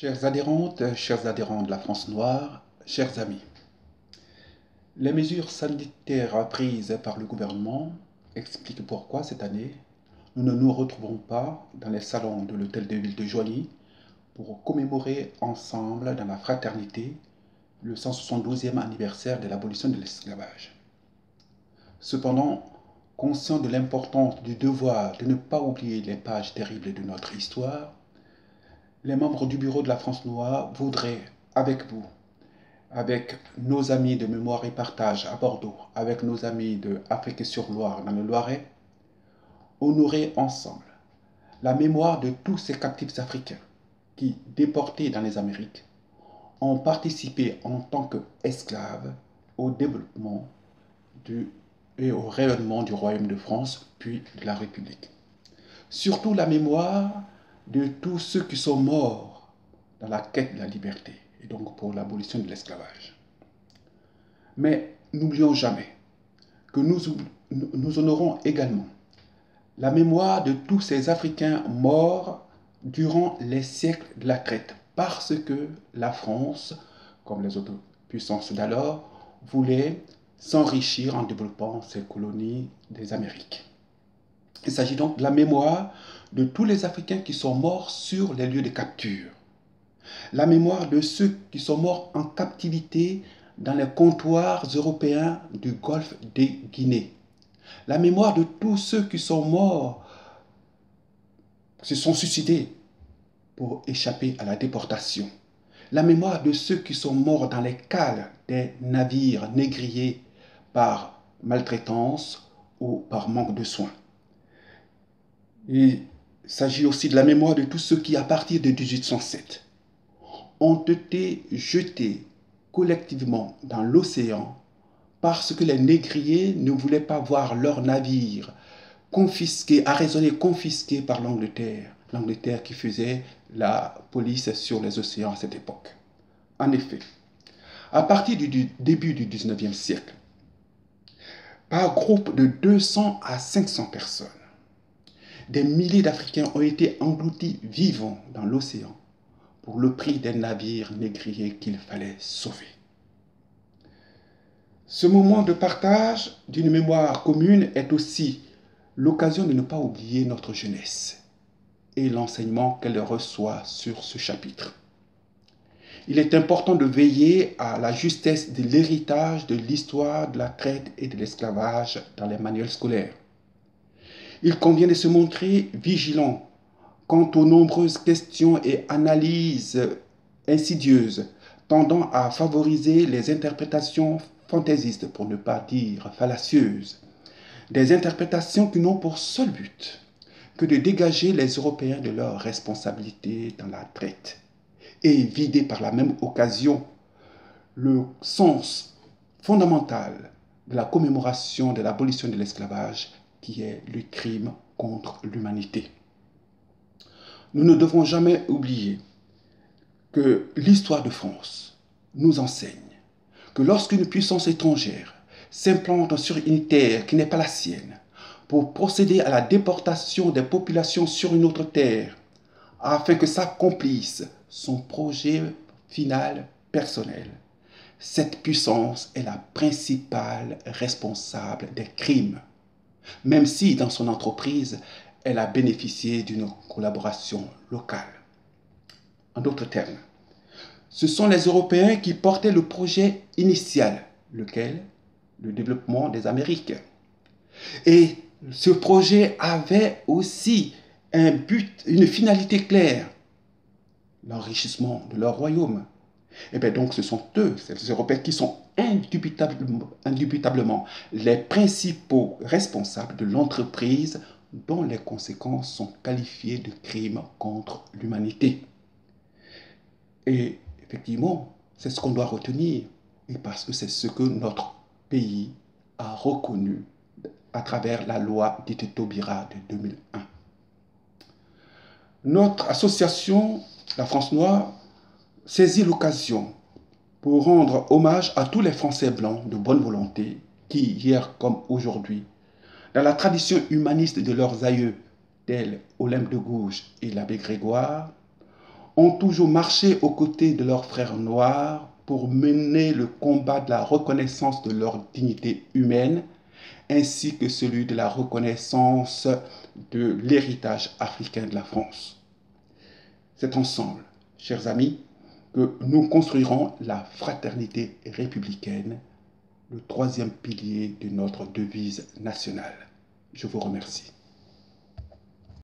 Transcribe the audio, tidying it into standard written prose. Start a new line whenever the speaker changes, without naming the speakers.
Chers adhérents de la France noire, chers amis, les mesures sanitaires prises par le gouvernement expliquent pourquoi cette année, nous ne nous retrouverons pas dans les salons de l'hôtel de ville de Joigny pour commémorer ensemble dans la fraternité le 172e anniversaire de l'abolition de l'esclavage. Cependant, conscient de l'importance du devoir de ne pas oublier les pages terribles de notre histoire, les membres du bureau de la France noire voudraient, avec vous, avec nos amis de Mémoire et Partage à Bordeaux, avec nos amis de Afrique-sur-Loire dans le Loiret, honorer ensemble la mémoire de tous ces captifs africains qui, déportés dans les Amériques, ont participé en tant qu'esclaves au développement et au rayonnement du Royaume de France, puis de la République. Surtout la mémoire de tous ceux qui sont morts dans la quête de la liberté, et donc pour l'abolition de l'esclavage. Mais n'oublions jamais que nous honorons également la mémoire de tous ces Africains morts durant les siècles de la traite, parce que la France, comme les autres puissances d'alors, voulait s'enrichir en développant ses colonies des Amériques. Il s'agit donc de la mémoire de tous les Africains qui sont morts sur les lieux de capture, la mémoire de ceux qui sont morts en captivité dans les comptoirs européens du golfe des Guinées, la mémoire de tous ceux qui sont morts, se sont suicidés pour échapper à la déportation, la mémoire de ceux qui sont morts dans les cales des navires négriers par maltraitance ou par manque de soins. Il s'agit aussi de la mémoire de tous ceux qui, à partir de 1807, ont été jetés collectivement dans l'océan parce que les négriers ne voulaient pas voir leurs navires confisqués, arraisonnés, confisqués par l'Angleterre. L'Angleterre qui faisait la police sur les océans à cette époque. En effet, à partir du début du 19e siècle, par groupe de 200 à 500 personnes, des milliers d'Africains ont été engloutis vivants dans l'océan pour le prix des navires négriers qu'il fallait sauver. Ce moment de partage d'une mémoire commune est aussi l'occasion de ne pas oublier notre jeunesse et l'enseignement qu'elle reçoit sur ce chapitre. Il est important de veiller à la justesse de l'héritage de l'histoire de la traite et de l'esclavage dans les manuels scolaires. Il convient de se montrer vigilant quant aux nombreuses questions et analyses insidieuses tendant à favoriser les interprétations fantaisistes, pour ne pas dire fallacieuses, des interprétations qui n'ont pour seul but que de dégager les Européens de leurs responsabilités dans la traite et vider par la même occasion le sens fondamental de la commémoration de l'abolition de l'esclavage qui est le crime contre l'humanité. Nous ne devons jamais oublier que l'histoire de France nous enseigne que lorsqu'une puissance étrangère s'implante sur une terre qui n'est pas la sienne pour procéder à la déportation des populations sur une autre terre afin que s'accomplisse son projet final personnel, cette puissance est la principale responsable des crimes, même si dans son entreprise, elle a bénéficié d'une collaboration locale. En d'autres termes, ce sont les Européens qui portaient le projet initial, lequel? Le développement des Amériques. Et ce projet avait aussi un but, une finalité claire, l'enrichissement de leur royaume. Et bien donc ce sont eux, ces Européens, qui sont indubitablement les principaux responsables de l'entreprise dont les conséquences sont qualifiées de crimes contre l'humanité. Et effectivement, c'est ce qu'on doit retenir, et parce que c'est ce que notre pays a reconnu à travers la loi dite Taubira de 2001. Notre association, la France Noire, saisit l'occasion pour rendre hommage à tous les Français blancs de bonne volonté qui, hier comme aujourd'hui, dans la tradition humaniste de leurs aïeux, tels Olympe de Gouges et l'abbé Grégoire, ont toujours marché aux côtés de leurs frères noirs pour mener le combat de la reconnaissance de leur dignité humaine, ainsi que celui de la reconnaissance de l'héritage africain de la France. C'est ensemble, chers amis, que nous construirons la fraternité républicaine, le troisième pilier de notre devise nationale. Je vous remercie.